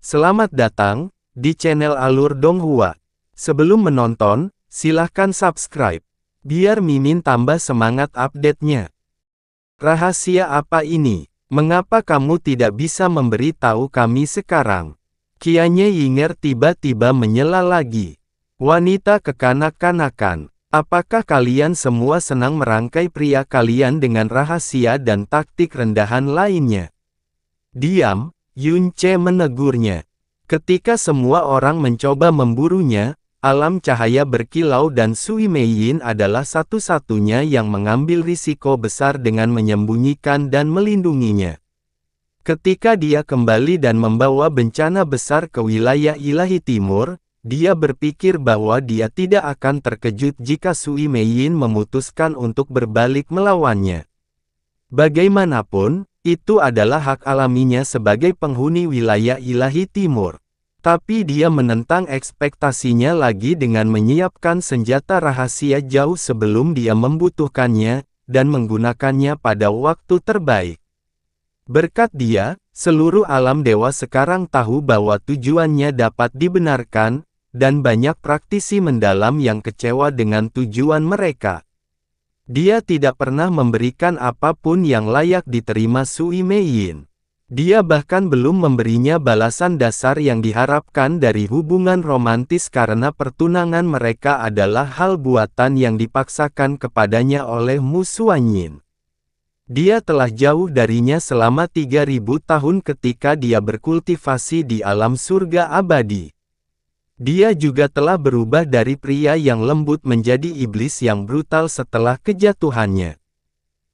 Selamat datang di channel Alur Donghua. Sebelum menonton, silahkan subscribe, biar Mimin tambah semangat update-nya. Rahasia apa ini? Mengapa kamu tidak bisa memberi tahu kami sekarang? Kianya Yinger tiba-tiba menyela lagi. Wanita kekanak-kanakan, apakah kalian semua senang merangkai pria kalian dengan rahasia dan taktik rendahan lainnya? Diam, Yun Ce menegurnya. Ketika semua orang mencoba memburunya, alam cahaya berkilau dan Sui Meiyin adalah satu-satunya yang mengambil risiko besar dengan menyembunyikan dan melindunginya. Ketika dia kembali dan membawa bencana besar ke wilayah ilahi timur, dia berpikir bahwa dia tidak akan terkejut jika Sui Meiyin memutuskan untuk berbalik melawannya. Bagaimanapun, itu adalah hak alaminya sebagai penghuni wilayah ilahi timur. Tapi dia menentang ekspektasinya lagi dengan menyiapkan senjata rahasia jauh sebelum dia membutuhkannya, dan menggunakannya pada waktu terbaik. Berkat dia, seluruh alam dewa sekarang tahu bahwa tujuannya dapat dibenarkan, dan banyak praktisi mendalam yang kecewa dengan tujuan mereka. Dia tidak pernah memberikan apapun yang layak diterima Sui Meiyin. Dia bahkan belum memberinya balasan dasar yang diharapkan dari hubungan romantis karena pertunangan mereka adalah hal buatan yang dipaksakan kepadanya oleh Mu Xuanyin. Dia telah jauh darinya selama 3000 tahun ketika dia berkultivasi di alam surga abadi. Dia juga telah berubah dari pria yang lembut menjadi iblis yang brutal setelah kejatuhannya.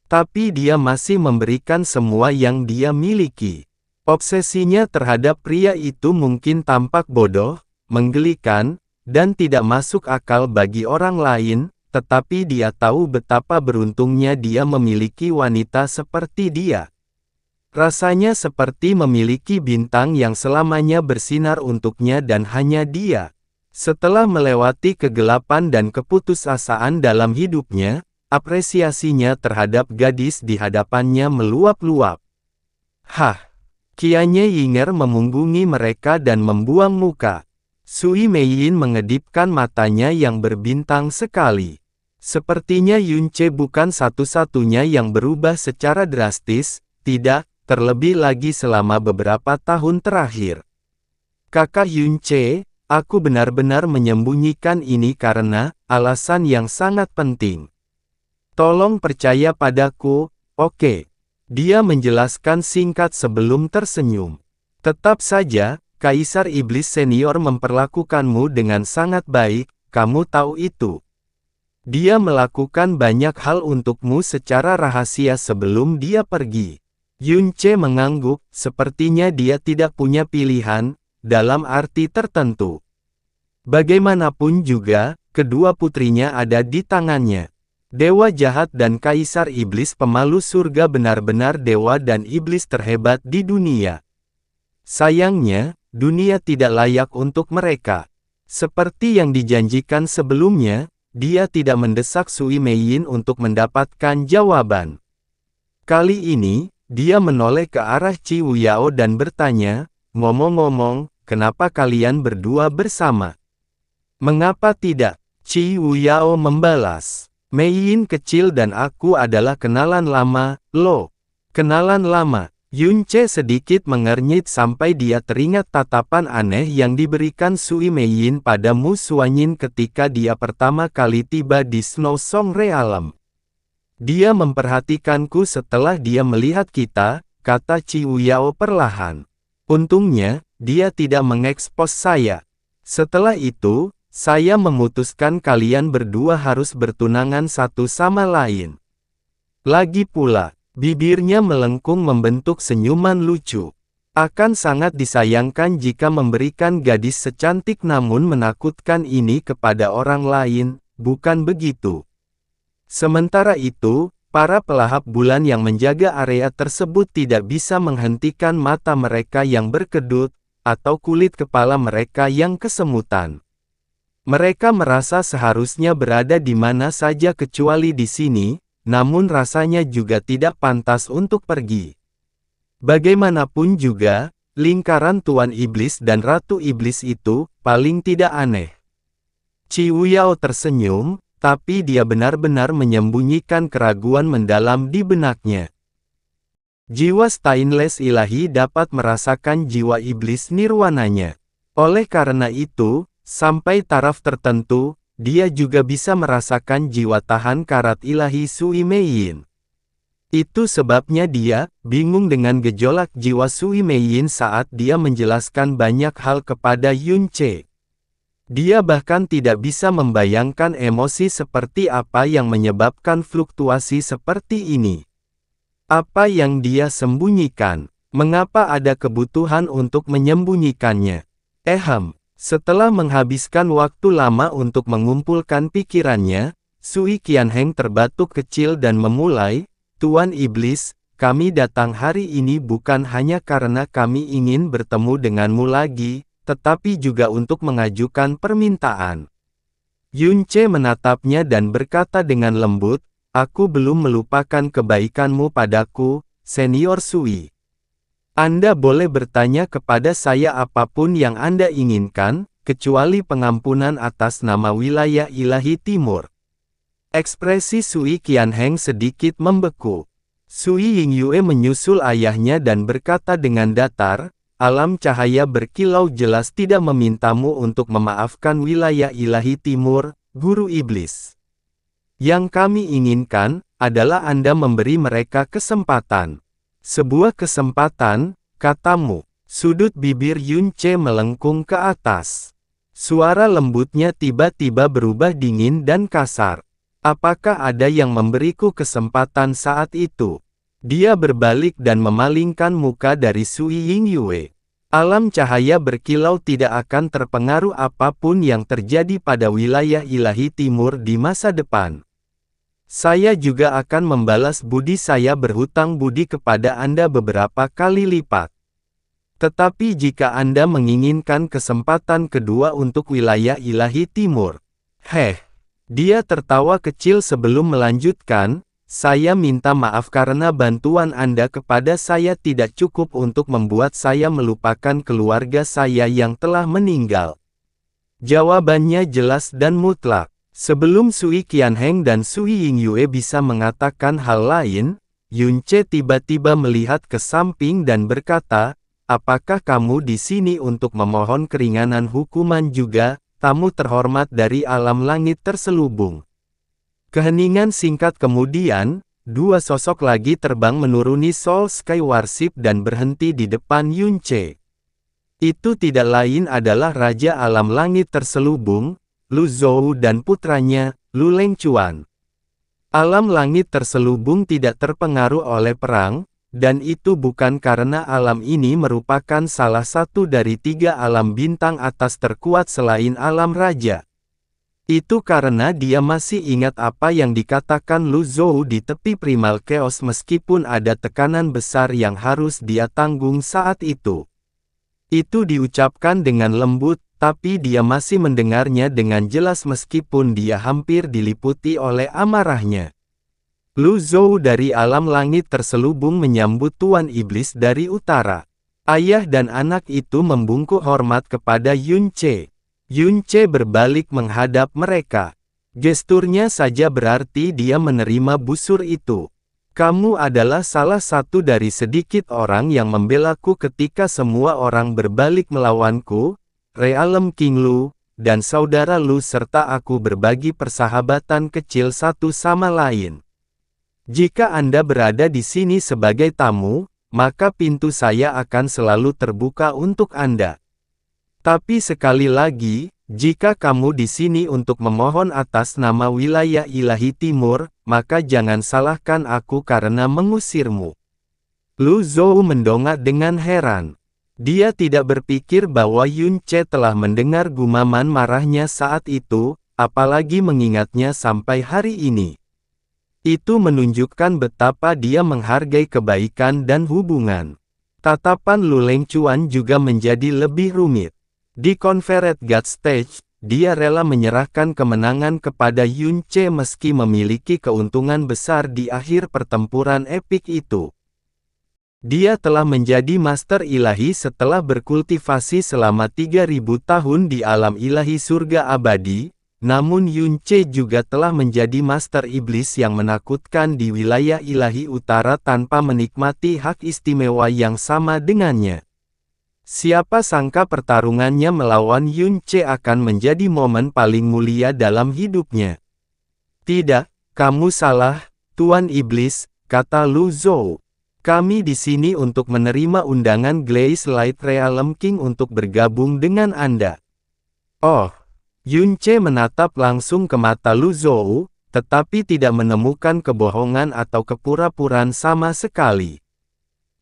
Tapi dia masih memberikan semua yang dia miliki. Obsesinya terhadap pria itu mungkin tampak bodoh, menggelikan, dan tidak masuk akal bagi orang lain, tetapi dia tahu betapa beruntungnya dia memiliki wanita seperti dia. Rasanya seperti memiliki bintang yang selamanya bersinar untuknya dan hanya dia. Setelah melewati kegelapan dan keputusasaan dalam hidupnya, apresiasinya terhadap gadis di hadapannya meluap-luap. Hah! Kianya Yinger memunggungi mereka dan membuang muka. Sui Meiyin mengedipkan matanya yang berbintang sekali. Sepertinya Yun Ce bukan satu-satunya yang berubah secara drastis, tidak, terlebih lagi selama beberapa tahun terakhir. Kakak Yun Ce, aku benar-benar menyembunyikan ini karena alasan yang sangat penting. Tolong percaya padaku, oke? Dia menjelaskan singkat sebelum tersenyum. Tetap saja, Kaisar Iblis Senior memperlakukanmu dengan sangat baik, kamu tahu itu. Dia melakukan banyak hal untukmu secara rahasia sebelum dia pergi. Yun Ce mengangguk, sepertinya dia tidak punya pilihan, dalam arti tertentu. Bagaimanapun juga, kedua putrinya ada di tangannya. Dewa jahat dan Kaisar Iblis pemalu surga benar-benar dewa dan iblis terhebat di dunia. Sayangnya, dunia tidak layak untuk mereka. Seperti yang dijanjikan sebelumnya, dia tidak mendesak Sui Meiyin untuk mendapatkan jawaban. Kali ini, dia menoleh ke arah Qi Wuyao dan bertanya, ngomong-ngomong, kenapa kalian berdua bersama? Mengapa tidak? Qi Wuyao membalas. Meiyin kecil dan aku adalah kenalan lama, loh. Kenalan lama. Yun Ce sedikit mengernyit sampai dia teringat tatapan aneh yang diberikan Sui Meiyin pada Mu Xuanyin ketika dia pertama kali tiba di Snow Song Realm. Dia memperhatikanku setelah dia melihat kita, kata Qi Wuyao perlahan. Untungnya, dia tidak mengekspos saya. Setelah itu, saya memutuskan kalian berdua harus bertunangan satu sama lain. Lagi pula, bibirnya melengkung membentuk senyuman lucu. Akan sangat disayangkan jika memberikan gadis secantik namun menakutkan ini kepada orang lain, bukan begitu? Sementara itu, para pelahap bulan yang menjaga area tersebut tidak bisa menghentikan mata mereka yang berkedut, atau kulit kepala mereka yang kesemutan. Mereka merasa seharusnya berada di mana saja kecuali di sini, namun rasanya juga tidak pantas untuk pergi. Bagaimanapun juga, Lingkaran Tuan Iblis dan Ratu Iblis itu, paling tidak aneh. Qiu Yao tersenyum, tapi dia benar-benar menyembunyikan keraguan mendalam di benaknya. Jiwa stainless ilahi dapat merasakan jiwa iblis nirwananya. Oleh karena itu, sampai taraf tertentu, dia juga bisa merasakan jiwa tahan karat ilahi Sui Meiyin. Itu sebabnya dia bingung dengan gejolak jiwa Sui Meiyin saat dia menjelaskan banyak hal kepada Yun Ce. Dia bahkan tidak bisa membayangkan emosi seperti apa yang menyebabkan fluktuasi seperti ini. Apa yang dia sembunyikan? Mengapa ada kebutuhan untuk menyembunyikannya? Setelah menghabiskan waktu lama untuk mengumpulkan pikirannya, Sui Qianheng terbatuk kecil dan memulai, Tuan Iblis, kami datang hari ini bukan hanya karena kami ingin bertemu denganmu lagi, tetapi juga untuk mengajukan permintaan. Yun Ce menatapnya dan berkata dengan lembut, aku belum melupakan kebaikanmu padaku, Senior Sui. Anda boleh bertanya kepada saya apapun yang Anda inginkan, kecuali pengampunan atas nama wilayah ilahi timur. Ekspresi Sui Qianheng sedikit membeku. Sui Yingyue menyusul ayahnya dan berkata dengan datar, alam cahaya berkilau jelas tidak memintamu untuk memaafkan wilayah ilahi timur, Guru Iblis. Yang kami inginkan, adalah Anda memberi mereka kesempatan. Sebuah kesempatan, katamu. Sudut bibir Yun Ce melengkung ke atas. Suara lembutnya tiba-tiba berubah dingin dan kasar. Apakah ada yang memberiku kesempatan saat itu? Dia berbalik dan memalingkan muka dari Sui Yingyue. Alam cahaya berkilau tidak akan terpengaruh apapun yang terjadi pada wilayah ilahi timur di masa depan. Saya juga akan membalas budi saya berhutang budi kepada Anda beberapa kali lipat. Tetapi jika Anda menginginkan kesempatan kedua untuk wilayah ilahi timur. Dia tertawa kecil sebelum melanjutkan, saya minta maaf karena bantuan Anda kepada saya tidak cukup untuk membuat saya melupakan keluarga saya yang telah meninggal. Jawabannya jelas dan mutlak. Sebelum Sui Qianheng dan Sui Yingyue bisa mengatakan hal lain, Yun Ce tiba-tiba melihat ke samping dan berkata, apakah kamu di sini untuk memohon keringanan hukuman juga, tamu terhormat dari alam langit terselubung? Keheningan singkat kemudian, dua sosok lagi terbang menuruni Soul Sky Warship dan berhenti di depan Yun Ce. Itu tidak lain adalah Raja Alam Langit Terselubung, Lu Zhou dan putranya, Lu Lengquan. Alam langit terselubung tidak terpengaruh oleh perang, dan itu bukan karena alam ini merupakan salah satu dari 3 alam bintang atas terkuat selain alam raja. Itu karena dia masih ingat apa yang dikatakan Lu Zhou di tepi Primal Chaos meskipun ada tekanan besar yang harus dia tanggung saat itu. Itu diucapkan dengan lembut, tapi dia masih mendengarnya dengan jelas meskipun dia hampir diliputi oleh amarahnya. Lu Zhou dari alam langit terselubung menyambut Tuan Iblis dari utara. Ayah dan anak itu membungkuk hormat kepada Yun Ce. Yun Ce berbalik menghadap mereka. Gesturnya saja berarti dia menerima busur itu. Kamu adalah salah satu dari sedikit orang yang membelaku ketika semua orang berbalik melawanku, Realem King Lu, dan saudara Lu serta aku berbagi persahabatan kecil satu sama lain. Jika Anda berada di sini sebagai tamu, maka pintu saya akan selalu terbuka untuk Anda. Tapi sekali lagi, jika kamu di sini untuk memohon atas nama wilayah ilahi timur, maka jangan salahkan aku karena mengusirmu. Lu Zhou mendongak dengan heran. Dia tidak berpikir bahwa Yun Ce telah mendengar gumaman marahnya saat itu, apalagi mengingatnya sampai hari ini. Itu menunjukkan betapa dia menghargai kebaikan dan hubungan. Tatapan Lu Lengquan juga menjadi lebih rumit. Di Confederate God Stage, dia rela menyerahkan kemenangan kepada Yun Ce meski memiliki keuntungan besar di akhir pertempuran epik itu. Dia telah menjadi master ilahi setelah berkultivasi selama 3000 tahun di alam ilahi surga abadi. Namun Yun Ce juga telah menjadi master iblis yang menakutkan di wilayah ilahi utara tanpa menikmati hak istimewa yang sama dengannya. Siapa sangka pertarungannya melawan Yun Ce akan menjadi momen paling mulia dalam hidupnya. Tidak, kamu salah, Tuan Iblis, kata Lu Zhou. Kami di sini untuk menerima undangan Glaze Light Realm King untuk bergabung dengan Anda. Oh. Yun Ce menatap langsung ke mata Lu Zhou, tetapi tidak menemukan kebohongan atau kepura-puraan sama sekali.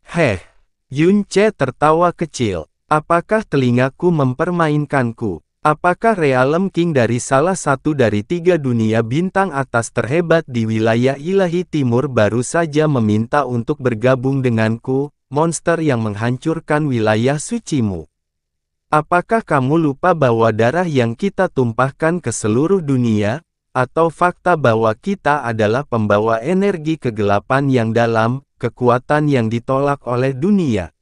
Heh, Yun Ce tertawa kecil. Apakah telingaku mempermainkanku? Apakah Realm King dari salah satu dari 3 dunia bintang atas terhebat di wilayah ilahi timur baru saja meminta untuk bergabung denganku, monster yang menghancurkan wilayah sucimu? Apakah kamu lupa bahwa darah yang kita tumpahkan ke seluruh dunia, atau fakta bahwa kita adalah pembawa energi kegelapan yang dalam, kekuatan yang ditolak oleh dunia?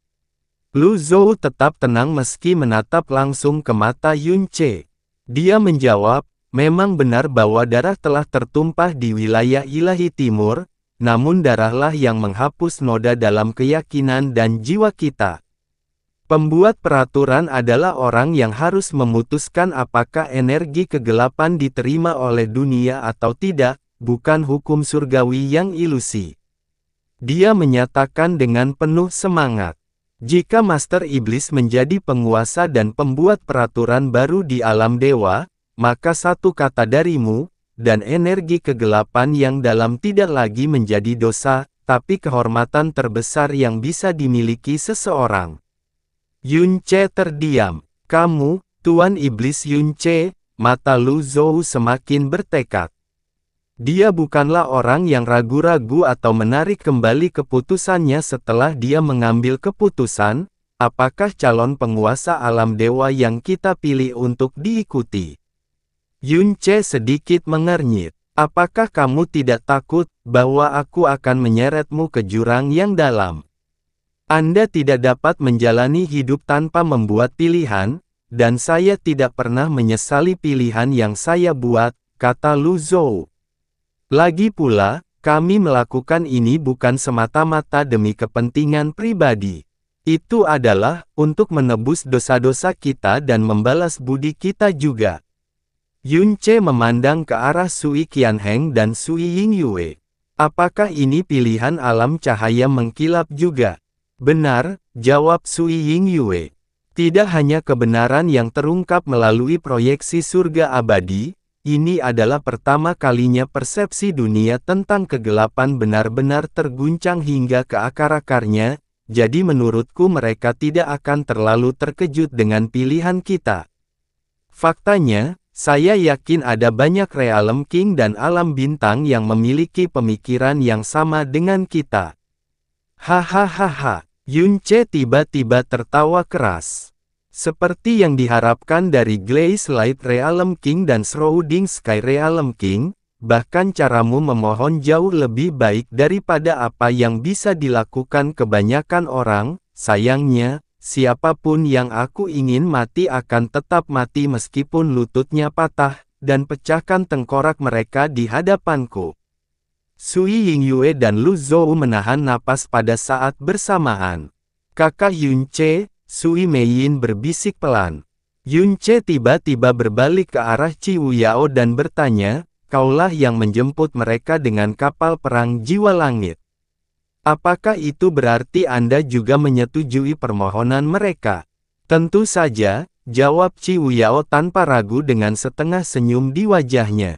Lu Zhou tetap tenang meski menatap langsung ke mata Yun Ce. Dia menjawab, memang benar bahwa darah telah tertumpah di wilayah ilahi timur, namun darahlah yang menghapus noda dalam keyakinan dan jiwa kita. Pembuat peraturan adalah orang yang harus memutuskan apakah energi kegelapan diterima oleh dunia atau tidak, bukan hukum surgawi yang ilusi. Dia menyatakan dengan penuh semangat. Jika Master Iblis menjadi penguasa dan pembuat peraturan baru di alam dewa, maka satu kata darimu, dan energi kegelapan yang dalam tidak lagi menjadi dosa, tapi kehormatan terbesar yang bisa dimiliki seseorang. Yun Ce terdiam. Kamu, Tuan Iblis Yun Ce, mata Lu Zhou semakin bertekad. Dia bukanlah orang yang ragu-ragu atau menarik kembali keputusannya setelah dia mengambil keputusan, apakah calon penguasa alam dewa yang kita pilih untuk diikuti. Yun Ce sedikit mengernyit. Apakah kamu tidak takut bahwa aku akan menyeretmu ke jurang yang dalam? Anda tidak dapat menjalani hidup tanpa membuat pilihan, dan saya tidak pernah menyesali pilihan yang saya buat, kata Lu Zhou. Lagi pula, kami melakukan ini bukan semata-mata demi kepentingan pribadi. Itu adalah untuk menebus dosa-dosa kita dan membalas budi kita juga. Yun Ce memandang ke arah Sui Qianheng dan Sui Yingyue. Apakah ini pilihan alam cahaya mengkilap juga? Benar, jawab Sui Yingyue. Tidak hanya kebenaran yang terungkap melalui proyeksi surga abadi, ini adalah pertama kalinya persepsi dunia tentang kegelapan benar-benar terguncang hingga ke akar-akarnya, jadi menurutku mereka tidak akan terlalu terkejut dengan pilihan kita. Faktanya, saya yakin ada banyak Realm King dan alam bintang yang memiliki pemikiran yang sama dengan kita. Hahaha. Yun Ce tiba-tiba tertawa keras. Seperti yang diharapkan dari Glaze Light Realm King dan Shrouding Sky Realm King, bahkan caramu memohon jauh lebih baik daripada apa yang bisa dilakukan kebanyakan orang. Sayangnya, siapapun yang aku ingin mati akan tetap mati meskipun lututnya patah, dan pecahkan tengkorak mereka di hadapanku. Sui Yingyue dan Lu Zhou menahan napas pada saat bersamaan. Kakak Yun Ce, Sui Meiyin berbisik pelan. Yun Ce tiba-tiba berbalik ke arah Qi Wuyao dan bertanya, kaulah yang menjemput mereka dengan kapal perang jiwa langit. Apakah itu berarti Anda juga menyetujui permohonan mereka? Tentu saja, jawab Qi Wuyao tanpa ragu dengan setengah senyum di wajahnya.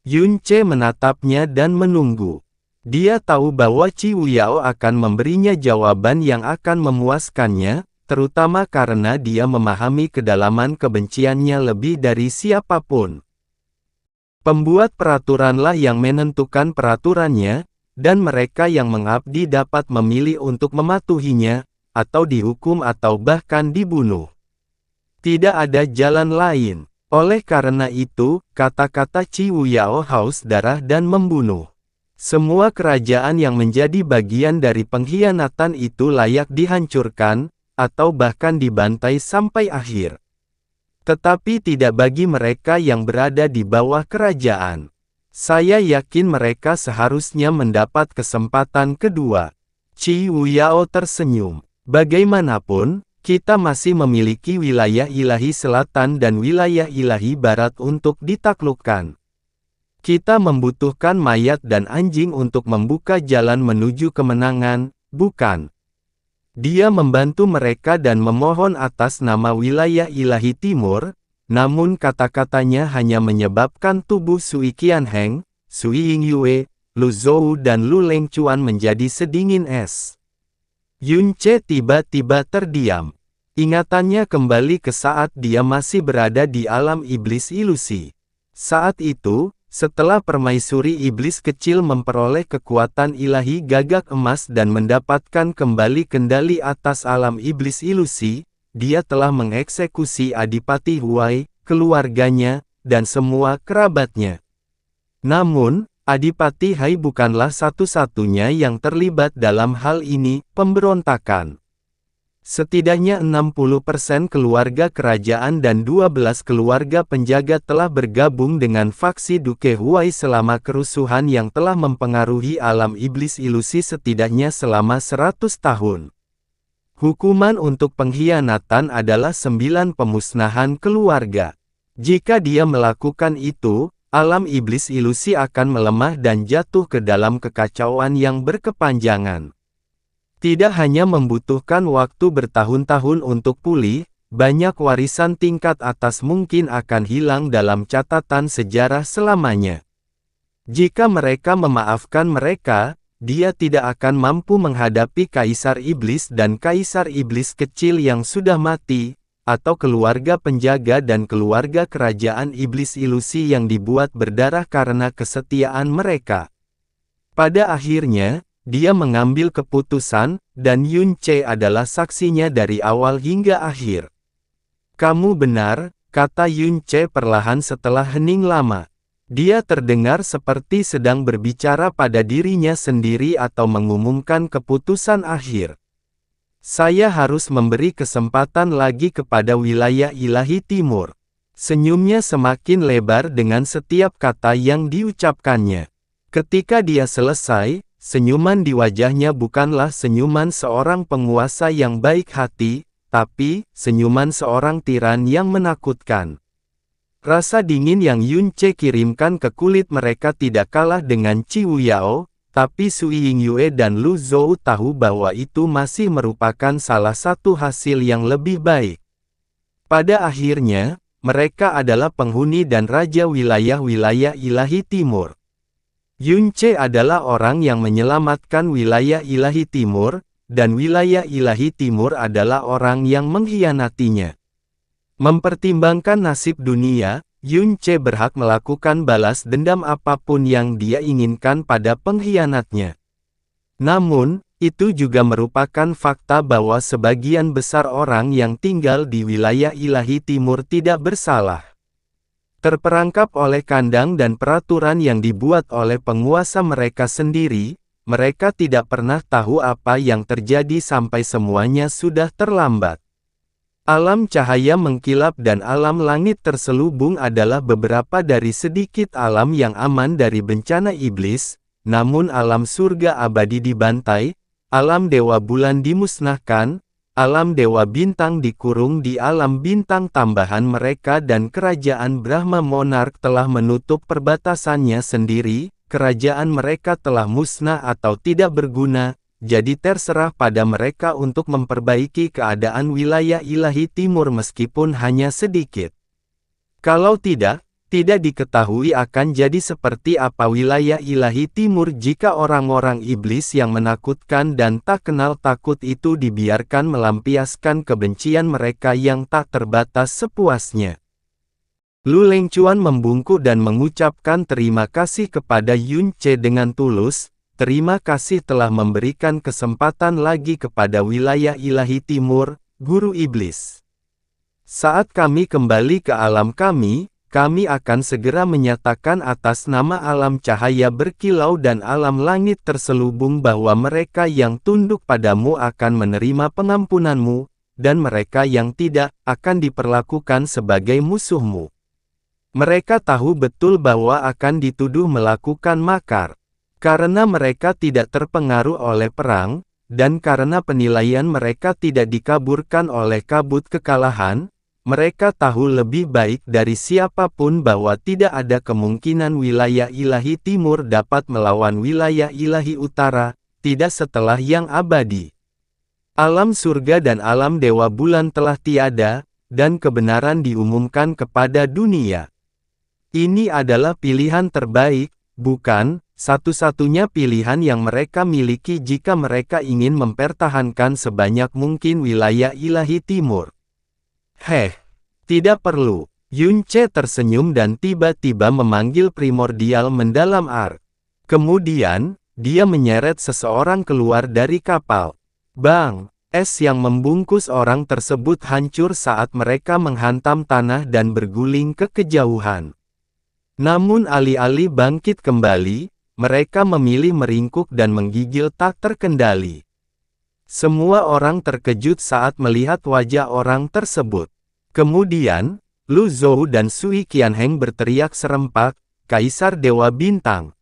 Yun Ce menatapnya dan menunggu. Dia tahu bahwa Qi Wuyao akan memberinya jawaban yang akan memuaskannya, terutama karena dia memahami kedalaman kebenciannya lebih dari siapapun. Pembuat peraturanlah yang menentukan peraturannya, dan mereka yang mengabdi dapat memilih untuk mematuhinya, atau dihukum atau bahkan dibunuh. Tidak ada jalan lain. Oleh karena itu, kata-kata Qi Wuyao haus darah dan membunuh. Semua kerajaan yang menjadi bagian dari pengkhianatan itu layak dihancurkan, atau bahkan dibantai sampai akhir. Tetapi tidak bagi mereka yang berada di bawah kerajaan. Saya yakin mereka seharusnya mendapat kesempatan kedua. Qi Wuyao tersenyum. Bagaimanapun, kita masih memiliki wilayah ilahi selatan dan wilayah ilahi barat untuk ditaklukkan. Kita membutuhkan mayat dan anjing untuk membuka jalan menuju kemenangan, bukan? Dia membantu mereka dan memohon atas nama wilayah ilahi timur, namun kata-katanya hanya menyebabkan tubuh Sui Qianheng, Sui Yingyue, Lu Zhou dan Lu Lengquan menjadi sedingin es. Yun Ce tiba-tiba terdiam. Ingatannya kembali ke saat dia masih berada di alam iblis ilusi. Saat itu, setelah permaisuri iblis kecil memperoleh kekuatan ilahi gagak emas dan mendapatkan kembali kendali atas alam iblis ilusi, dia telah mengeksekusi Adipati Huai, keluarganya, dan semua kerabatnya. Namun, Adipati Hai bukanlah satu-satunya yang terlibat dalam hal ini, pemberontakan. Setidaknya 60% keluarga kerajaan dan 12 keluarga penjaga telah bergabung dengan faksi Duke Huai selama kerusuhan yang telah mempengaruhi alam iblis ilusi setidaknya selama 100 tahun. Hukuman untuk pengkhianatan adalah 9 pemusnahan keluarga. Jika dia melakukan itu, alam iblis ilusi akan melemah dan jatuh ke dalam kekacauan yang berkepanjangan. Tidak hanya membutuhkan waktu bertahun-tahun untuk pulih, banyak warisan tingkat atas mungkin akan hilang dalam catatan sejarah selamanya. Jika mereka memaafkan mereka, dia tidak akan mampu menghadapi Kaisar Iblis dan Kaisar Iblis kecil yang sudah mati, atau keluarga penjaga dan keluarga kerajaan iblis ilusi yang dibuat berdarah karena kesetiaan mereka. Pada akhirnya, dia mengambil keputusan, dan Yun Ce adalah saksinya dari awal hingga akhir. Kamu benar, kata Yun Ce perlahan setelah hening lama. Dia terdengar seperti sedang berbicara pada dirinya sendiri atau mengumumkan keputusan akhir. Saya harus memberi kesempatan lagi kepada wilayah ilahi timur. Senyumnya semakin lebar dengan setiap kata yang diucapkannya. Ketika dia selesai, senyuman di wajahnya bukanlah senyuman seorang penguasa yang baik hati, tapi senyuman seorang tiran yang menakutkan. Rasa dingin yang Yun Ce kirimkan ke kulit mereka tidak kalah dengan Qi Wuyao, tapi Sui Yingyue dan Lu Zhou tahu bahwa itu masih merupakan salah satu hasil yang lebih baik. Pada akhirnya, mereka adalah penghuni dan raja wilayah-wilayah ilahi timur. Yun Ce adalah orang yang menyelamatkan wilayah ilahi timur, dan wilayah ilahi timur adalah orang yang mengkhianatinya. Mempertimbangkan nasib dunia, Yun Ce berhak melakukan balas dendam apapun yang dia inginkan pada pengkhianatnya. Namun, itu juga merupakan fakta bahwa sebagian besar orang yang tinggal di wilayah ilahi timur tidak bersalah. Terperangkap oleh kandang dan peraturan yang dibuat oleh penguasa mereka sendiri, mereka tidak pernah tahu apa yang terjadi sampai semuanya sudah terlambat. Alam cahaya mengkilap dan alam langit terselubung adalah beberapa dari sedikit alam yang aman dari bencana iblis, namun alam surga abadi dibantai, alam dewa bulan dimusnahkan, alam dewa bintang dikurung di alam bintang tambahan mereka dan kerajaan Brahma Monark telah menutup perbatasannya sendiri, kerajaan mereka telah musnah atau tidak berguna. Jadi terserah pada mereka untuk memperbaiki keadaan wilayah ilahi timur meskipun hanya sedikit. Kalau tidak diketahui akan jadi seperti apa wilayah ilahi timur jika orang-orang iblis yang menakutkan dan tak kenal takut itu dibiarkan melampiaskan kebencian mereka yang tak terbatas sepuasnya. Lu Lengquan membungkuk dan mengucapkan terima kasih kepada Yun Ce dengan tulus. Terima kasih telah memberikan kesempatan lagi kepada wilayah ilahi timur, Guru Iblis. Saat kami kembali ke alam kami, kami akan segera menyatakan atas nama alam cahaya berkilau dan alam langit terselubung bahwa mereka yang tunduk padamu akan menerima pengampunanmu, dan mereka yang tidak, akan diperlakukan sebagai musuhmu. Mereka tahu betul bahwa akan dituduh melakukan makar. Karena mereka tidak terpengaruh oleh perang, dan karena penilaian mereka tidak dikaburkan oleh kabut kekalahan, mereka tahu lebih baik dari siapapun bahwa tidak ada kemungkinan wilayah ilahi timur dapat melawan wilayah ilahi utara, tidak setelah yang abadi. Alam surga dan alam dewa bulan telah tiada, dan kebenaran diumumkan kepada dunia. Ini adalah pilihan terbaik, bukan satu-satunya pilihan yang mereka miliki jika mereka ingin mempertahankan sebanyak mungkin wilayah ilahi timur. Tidak perlu. Yunce tersenyum dan tiba-tiba memanggil primordial mendalam Ark. Kemudian, dia menyeret seseorang keluar dari kapal. Bang! Es yang membungkus orang tersebut hancur saat mereka menghantam tanah dan berguling ke kejauhan. Namun alih-alih bangkit kembali, mereka memilih meringkuk dan menggigil tak terkendali. Semua orang terkejut saat melihat wajah orang tersebut. Kemudian, Lu Zhou dan Sui Qianheng berteriak serempak, "Kaisar Dewa Bintang!"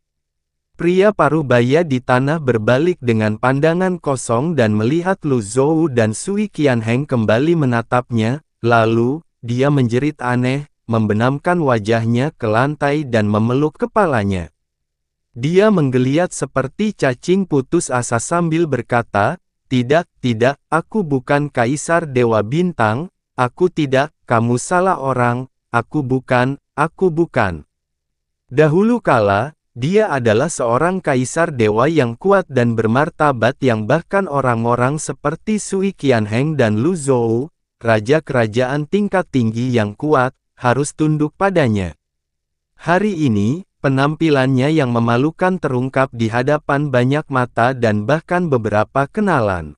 Pria parubaya di tanah berbalik dengan pandangan kosong dan melihat Lu Zhou dan Sui Qianheng kembali menatapnya, lalu, dia menjerit aneh, membenamkan wajahnya ke lantai dan memeluk kepalanya. Dia menggeliat seperti cacing putus asa sambil berkata, "Tidak, aku bukan Kaisar Dewa Bintang, aku tidak, kamu salah orang, aku bukan. Dahulu kala, dia adalah seorang Kaisar Dewa yang kuat dan bermartabat yang bahkan orang-orang seperti Sui Qianheng dan Lu Zhou, raja kerajaan tingkat tinggi yang kuat, harus tunduk padanya. Hari ini, penampilannya yang memalukan terungkap di hadapan banyak mata dan bahkan beberapa kenalan.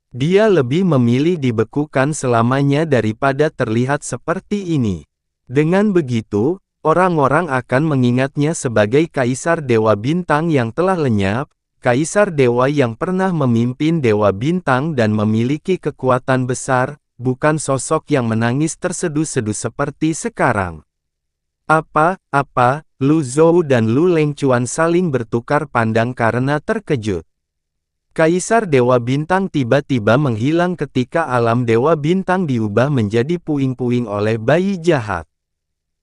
Dia lebih memilih dibekukan selamanya daripada terlihat seperti ini. Dengan begitu, orang-orang akan mengingatnya sebagai Kaisar Dewa Bintang yang telah lenyap, Kaisar Dewa yang pernah memimpin Dewa Bintang dan memiliki kekuatan besar, bukan sosok yang menangis terseduh-seduh seperti sekarang. Lu Zhou dan Lu Lengchuan saling bertukar pandang karena terkejut. Kaisar Dewa Bintang tiba-tiba menghilang ketika alam Dewa Bintang diubah menjadi puing-puing oleh bayi jahat.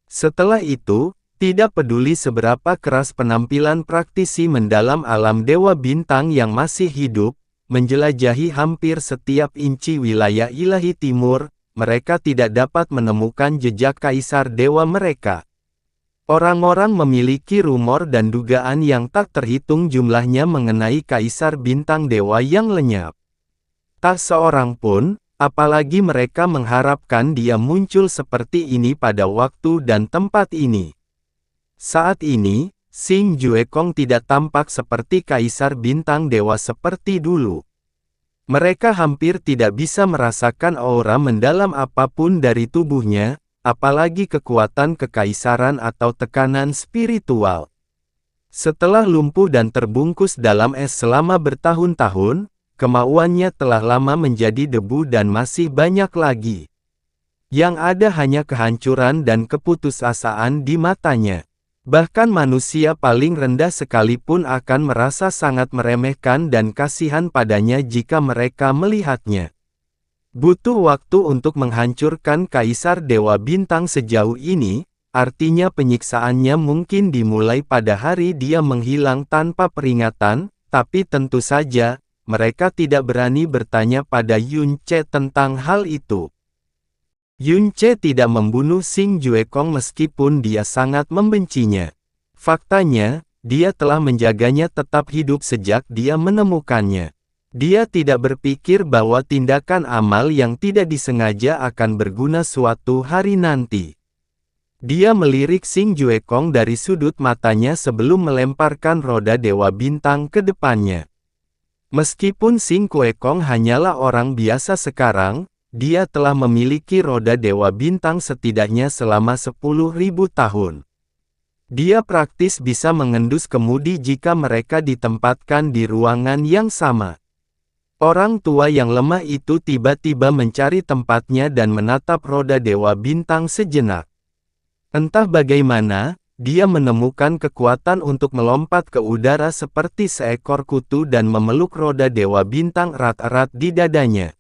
Setelah itu, tidak peduli seberapa keras penampilan praktisi mendalam alam Dewa Bintang yang masih hidup, menjelajahi hampir setiap inci wilayah ilahi timur, mereka tidak dapat menemukan jejak Kaisar Dewa mereka. Orang-orang memiliki rumor dan dugaan yang tak terhitung jumlahnya mengenai Kaisar Bintang Dewa yang lenyap. Tak seorang pun, apalagi mereka mengharapkan dia muncul seperti ini pada waktu dan tempat ini. Saat ini, Xing Juekong tidak tampak seperti Kaisar Bintang Dewa seperti dulu. Mereka hampir tidak bisa merasakan aura mendalam apapun dari tubuhnya, apalagi kekuatan kekaisaran atau tekanan spiritual. Setelah lumpuh dan terbungkus dalam es selama bertahun-tahun, kemauannya telah lama menjadi debu dan masih banyak lagi. Yang ada hanya kehancuran dan keputusasaan di matanya. Bahkan manusia paling rendah sekalipun akan merasa sangat meremehkan dan kasihan padanya jika mereka melihatnya. Butuh waktu untuk menghancurkan Kaisar Dewa Bintang sejauh ini, artinya penyiksaannya mungkin dimulai pada hari dia menghilang tanpa peringatan, tapi tentu saja, mereka tidak berani bertanya pada Yunce tentang hal itu. Yunce tidak membunuh Xing Juekong meskipun dia sangat membencinya. Faktanya, dia telah menjaganya tetap hidup sejak dia menemukannya. Dia tidak berpikir bahwa tindakan amal yang tidak disengaja akan berguna suatu hari nanti. Dia melirik Xing Juekong dari sudut matanya sebelum melemparkan roda Dewa Bintang ke depannya. Meskipun Xing Juekong hanyalah orang biasa sekarang, dia telah memiliki roda Dewa Bintang setidaknya selama 10.000 tahun. Dia praktis bisa mengendus kemudi jika mereka ditempatkan di ruangan yang sama. Orang tua yang lemah itu tiba-tiba mencari tempatnya dan menatap roda Dewa Bintang sejenak. Entah bagaimana, dia menemukan kekuatan untuk melompat ke udara seperti seekor kutu dan memeluk roda Dewa Bintang erat-erat di dadanya.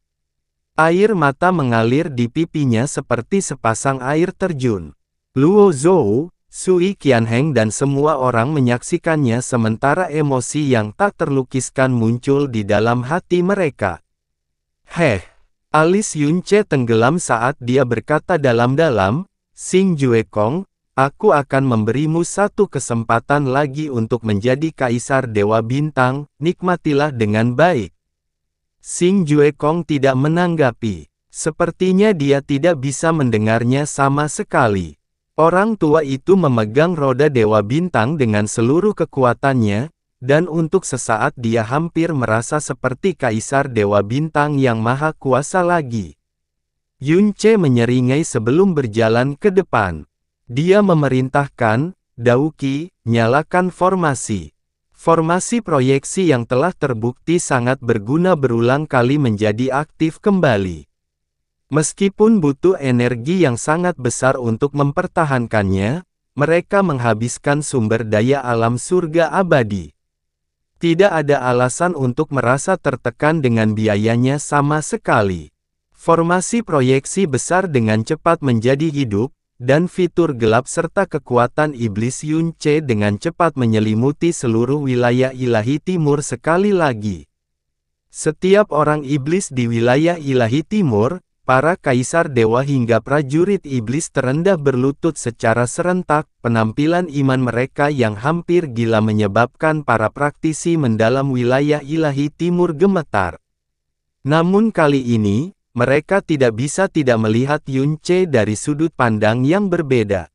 Air mata mengalir di pipinya seperti sepasang air terjun. Luo Zhou, Sui Qianheng dan semua orang menyaksikannya sementara emosi yang tak terlukiskan muncul di dalam hati mereka. Heh, alis Yunce tenggelam saat dia berkata dalam-dalam, Xing Juekong, aku akan memberimu satu kesempatan lagi untuk menjadi Kaisar Dewa Bintang, nikmatilah dengan baik. Xing Juekong tidak menanggapi. Sepertinya dia tidak bisa mendengarnya sama sekali. Orang tua itu memegang roda Dewa Bintang dengan seluruh kekuatannya, dan untuk sesaat dia hampir merasa seperti Kaisar Dewa Bintang yang maha kuasa lagi. Yunce menyeringai sebelum berjalan ke depan. Dia memerintahkan, Dauki, nyalakan formasi. Formasi proyeksi yang telah terbukti sangat berguna berulang kali menjadi aktif kembali. Meskipun butuh energi yang sangat besar untuk mempertahankannya, mereka menghabiskan sumber daya alam surga abadi. Tidak ada alasan untuk merasa tertekan dengan biayanya sama sekali. Formasi proyeksi besar dengan cepat menjadi hidup, dan fitur gelap serta kekuatan iblis Yunce dengan cepat menyelimuti seluruh wilayah ilahi timur sekali lagi. Setiap orang iblis di wilayah ilahi timur, para kaisar dewa hingga prajurit iblis terendah berlutut secara serentak. Penampilan iman mereka yang hampir gila menyebabkan para praktisi mendalam wilayah ilahi timur gemetar. Namun kali ini, mereka tidak bisa tidak melihat Yunce dari sudut pandang yang berbeda.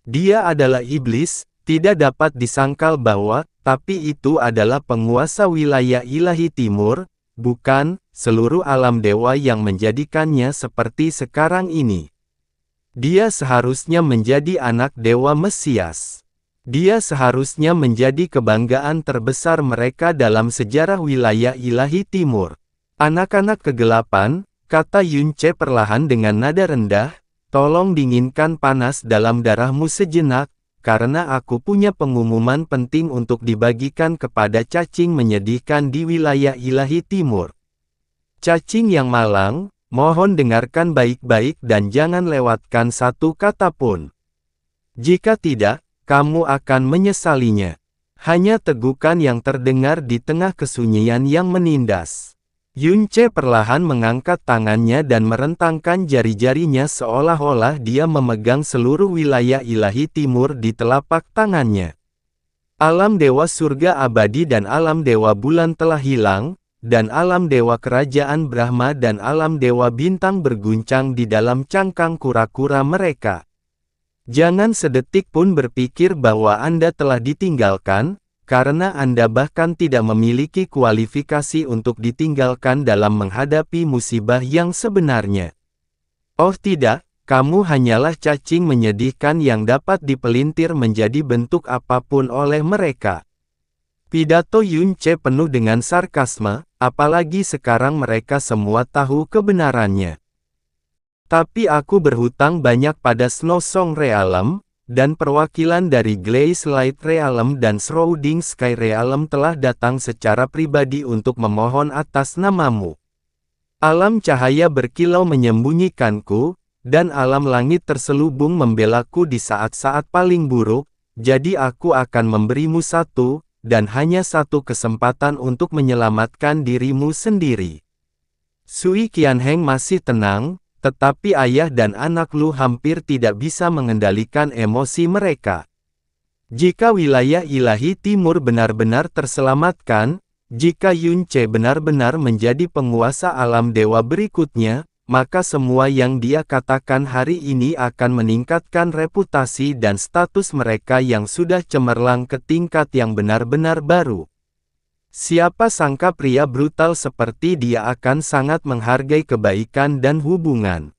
Dia adalah iblis, tidak dapat disangkal bahwa, tapi itu adalah penguasa wilayah ilahi timur, bukan seluruh alam dewa yang menjadikannya seperti sekarang ini. Dia seharusnya menjadi anak dewa Mesias. Dia seharusnya menjadi kebanggaan terbesar mereka dalam sejarah wilayah ilahi timur. Anak-anak kegelapan, kata Yunce perlahan dengan nada rendah, tolong dinginkan panas dalam darahmu sejenak, karena aku punya pengumuman penting untuk dibagikan kepada cacing menyedihkan di wilayah ilahi timur. Cacing yang malang, mohon dengarkan baik-baik dan jangan lewatkan satu kata pun. Jika tidak, kamu akan menyesalinya. Hanya tegukan yang terdengar di tengah kesunyian yang menindas. Yunce perlahan mengangkat tangannya dan merentangkan jari-jarinya seolah-olah dia memegang seluruh wilayah ilahi timur di telapak tangannya. Alam dewa surga abadi dan alam dewa bulan telah hilang, dan alam dewa kerajaan Brahma dan alam dewa bintang berguncang di dalam cangkang kura-kura mereka. Jangan sedetik pun berpikir bahwa Anda telah ditinggalkan, karena Anda bahkan tidak memiliki kualifikasi untuk ditinggalkan dalam menghadapi musibah yang sebenarnya. Oh tidak, kamu hanyalah cacing menyedihkan yang dapat dipelintir menjadi bentuk apapun oleh mereka. Pidato Yunce penuh dengan sarkasme, apalagi sekarang mereka semua tahu kebenarannya. Tapi aku berhutang banyak pada Snow Song Realm, dan perwakilan dari Glaze Light Realm dan Shrouding Sky Realm telah datang secara pribadi untuk memohon atas namamu. Alam cahaya berkilau menyembunyikanku, dan alam langit terselubung membelaku di saat-saat paling buruk, jadi aku akan memberimu satu, dan hanya satu kesempatan untuk menyelamatkan dirimu sendiri. Sui Qianheng masih tenang, tetapi ayah dan anak Lu hampir tidak bisa mengendalikan emosi mereka. Jika wilayah ilahi timur benar-benar terselamatkan, jika Yunce benar-benar menjadi penguasa alam dewa berikutnya, maka semua yang dia katakan hari ini akan meningkatkan reputasi dan status mereka yang sudah cemerlang ke tingkat yang benar-benar baru. Siapa sangka pria brutal seperti dia akan sangat menghargai kebaikan dan hubungan.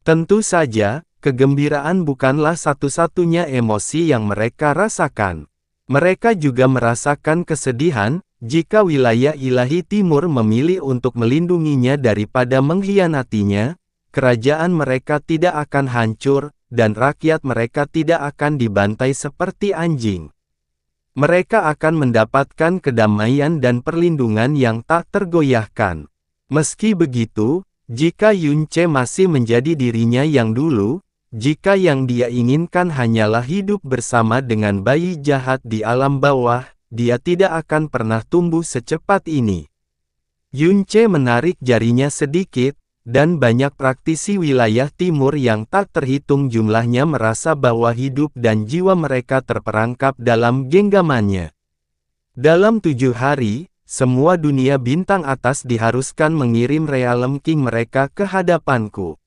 Tentu saja, kegembiraan bukanlah satu-satunya emosi yang mereka rasakan. Mereka juga merasakan kesedihan, jika wilayah ilahi timur memilih untuk melindunginya daripada mengkhianatinya, kerajaan mereka tidak akan hancur, dan rakyat mereka tidak akan dibantai seperti anjing. Mereka akan mendapatkan kedamaian dan perlindungan yang tak tergoyahkan. Meski begitu, jika Yun Ce masih menjadi dirinya yang dulu, jika yang dia inginkan hanyalah hidup bersama dengan bayi jahat di alam bawah, dia tidak akan pernah tumbuh secepat ini. Yun Ce menarik jarinya sedikit, dan banyak praktisi wilayah timur yang tak terhitung jumlahnya merasa bahwa hidup dan jiwa mereka terperangkap dalam genggamannya. Dalam 7 hari, semua dunia bintang atas diharuskan mengirim Realm King mereka ke hadapanku.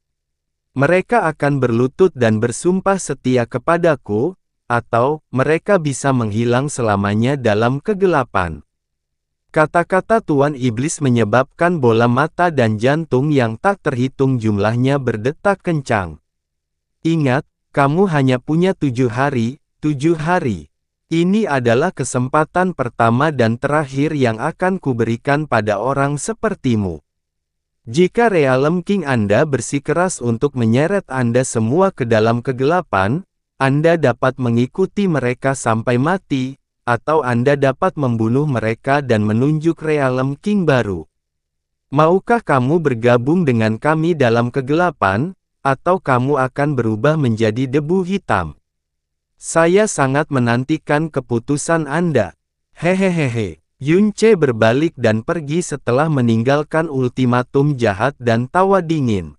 Mereka akan berlutut dan bersumpah setia kepadaku, atau mereka bisa menghilang selamanya dalam kegelapan. Kata-kata Tuan Iblis menyebabkan bola mata dan jantung yang tak terhitung jumlahnya berdetak kencang. Ingat, kamu hanya punya 7 hari, 7 hari. Ini adalah kesempatan pertama dan terakhir yang akan kuberikan pada orang sepertimu. Jika Realm King Anda bersikeras untuk menyeret Anda semua ke dalam kegelapan, Anda dapat mengikuti mereka sampai mati, atau Anda dapat membunuh mereka dan menunjuk Realm King baru. Maukah kamu bergabung dengan kami dalam kegelapan, atau kamu akan berubah menjadi debu hitam? Saya sangat menantikan keputusan Anda. Hehehehe. Yun Ce berbalik dan pergi setelah meninggalkan ultimatum jahat dan tawa dingin.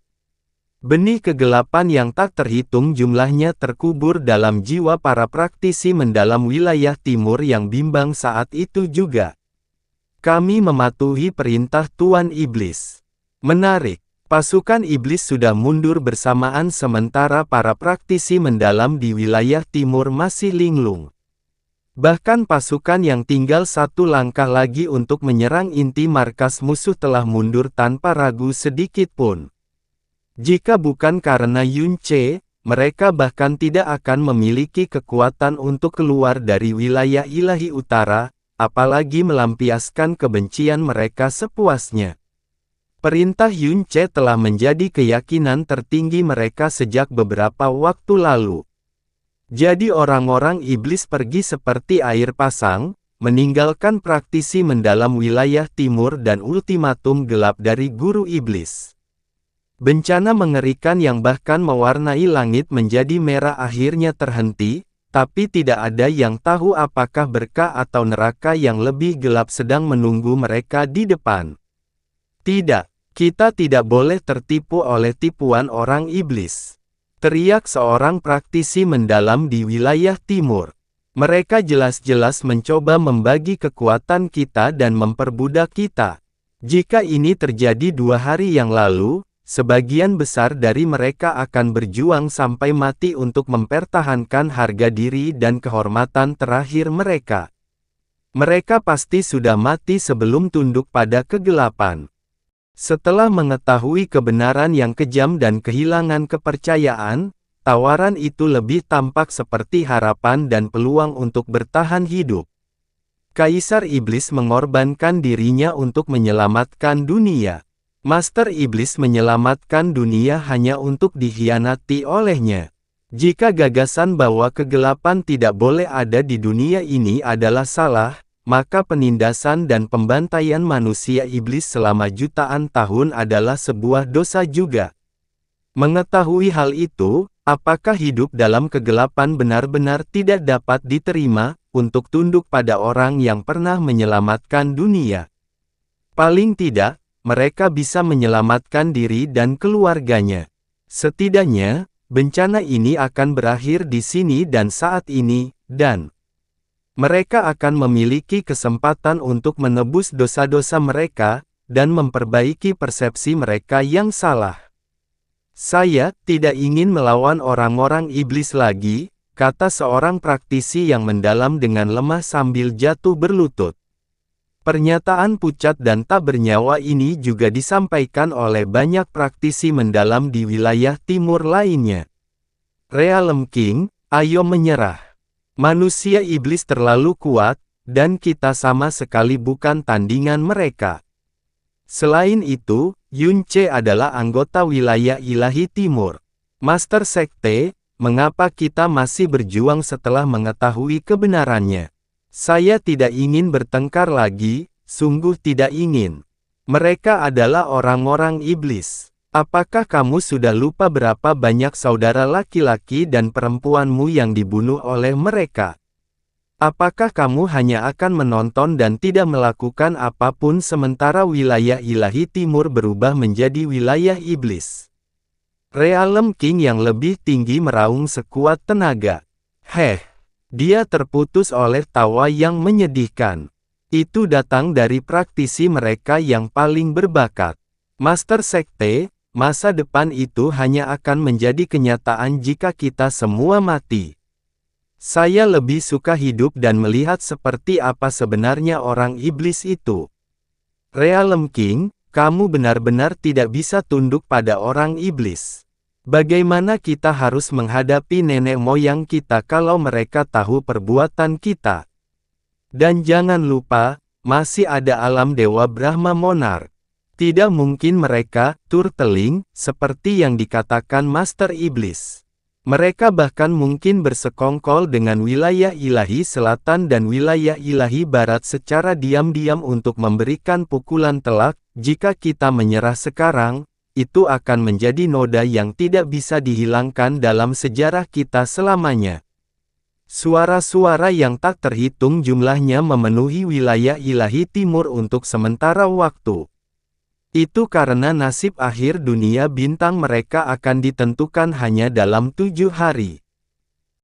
Benih kegelapan yang tak terhitung jumlahnya terkubur dalam jiwa para praktisi mendalam wilayah timur yang bimbang saat itu juga. Kami mematuhi perintah Tuan Iblis. Menarik, pasukan iblis sudah mundur bersamaan sementara para praktisi mendalam di wilayah timur masih linglung. Bahkan pasukan yang tinggal satu langkah lagi untuk menyerang inti markas musuh telah mundur tanpa ragu sedikit pun. Jika bukan karena Yun Ce, mereka bahkan tidak akan memiliki kekuatan untuk keluar dari wilayah ilahi utara, apalagi melampiaskan kebencian mereka sepuasnya. Perintah Yun Ce telah menjadi keyakinan tertinggi mereka sejak beberapa waktu lalu. Jadi orang-orang iblis pergi seperti air pasang, meninggalkan praktisi mendalam wilayah timur dan ultimatum gelap dari guru iblis. Bencana mengerikan yang bahkan mewarnai langit menjadi merah akhirnya terhenti, tapi tidak ada yang tahu apakah berkah atau neraka yang lebih gelap sedang menunggu mereka di depan. Tidak, kita tidak boleh tertipu oleh tipuan orang iblis. Teriak seorang praktisi mendalam di wilayah timur. Mereka jelas-jelas mencoba membagi kekuatan kita dan memperbudak kita. Jika ini terjadi 2 hari yang lalu, sebagian besar dari mereka akan berjuang sampai mati untuk mempertahankan harga diri dan kehormatan terakhir mereka. Mereka pasti sudah mati sebelum tunduk pada kegelapan. Setelah mengetahui kebenaran yang kejam dan kehilangan kepercayaan, tawaran itu lebih tampak seperti harapan dan peluang untuk bertahan hidup. Kaisar Iblis mengorbankan dirinya untuk menyelamatkan dunia. Master Iblis menyelamatkan dunia hanya untuk dikhianati olehnya. Jika gagasan bahwa kegelapan tidak boleh ada di dunia ini adalah salah, maka penindasan dan pembantaian manusia iblis selama jutaan tahun adalah sebuah dosa juga. Mengetahui hal itu, apakah hidup dalam kegelapan benar-benar tidak dapat diterima, untuk tunduk pada orang yang pernah menyelamatkan dunia? Paling tidak, mereka bisa menyelamatkan diri dan keluarganya. Setidaknya, bencana ini akan berakhir di sini dan saat ini, dan mereka akan memiliki kesempatan untuk menebus dosa-dosa mereka, dan memperbaiki persepsi mereka yang salah. Saya tidak ingin melawan orang-orang iblis lagi, kata seorang praktisi yang mendalam dengan lemah sambil jatuh berlutut. Pernyataan pucat dan tak bernyawa ini juga disampaikan oleh banyak praktisi mendalam di wilayah timur lainnya. Realm King, ayo menyerah. Manusia iblis terlalu kuat, dan kita sama sekali bukan tandingan mereka. Selain itu, Yun Ce adalah anggota wilayah ilahi timur. Master Sekte, mengapa kita masih berjuang setelah mengetahui kebenarannya? Saya tidak ingin bertengkar lagi, sungguh tidak ingin. Mereka adalah orang-orang iblis. Apakah kamu sudah lupa berapa banyak saudara laki-laki dan perempuanmu yang dibunuh oleh mereka? Apakah kamu hanya akan menonton dan tidak melakukan apapun sementara wilayah ilahi timur berubah menjadi wilayah iblis? Realm King yang lebih tinggi meraung sekuat tenaga. Dia terputus oleh tawa yang menyedihkan. Itu datang dari praktisi mereka yang paling berbakat. Master Sekte, masa depan itu hanya akan menjadi kenyataan jika kita semua mati. Saya lebih suka hidup dan melihat seperti apa sebenarnya orang iblis itu. Realm King, kamu benar-benar tidak bisa tunduk pada orang iblis. Bagaimana kita harus menghadapi nenek moyang kita kalau mereka tahu perbuatan kita? Dan jangan lupa, masih ada alam Dewa Brahma Monarch. Tidak mungkin mereka turteling, seperti yang dikatakan Master Iblis. Mereka bahkan mungkin bersekongkol dengan wilayah ilahi selatan dan wilayah ilahi barat secara diam-diam untuk memberikan pukulan telak. Jika kita menyerah sekarang, itu akan menjadi noda yang tidak bisa dihilangkan dalam sejarah kita selamanya. Suara-suara yang tak terhitung jumlahnya memenuhi wilayah ilahi timur untuk sementara waktu. Itu karena nasib akhir dunia bintang mereka akan ditentukan hanya dalam 7 hari.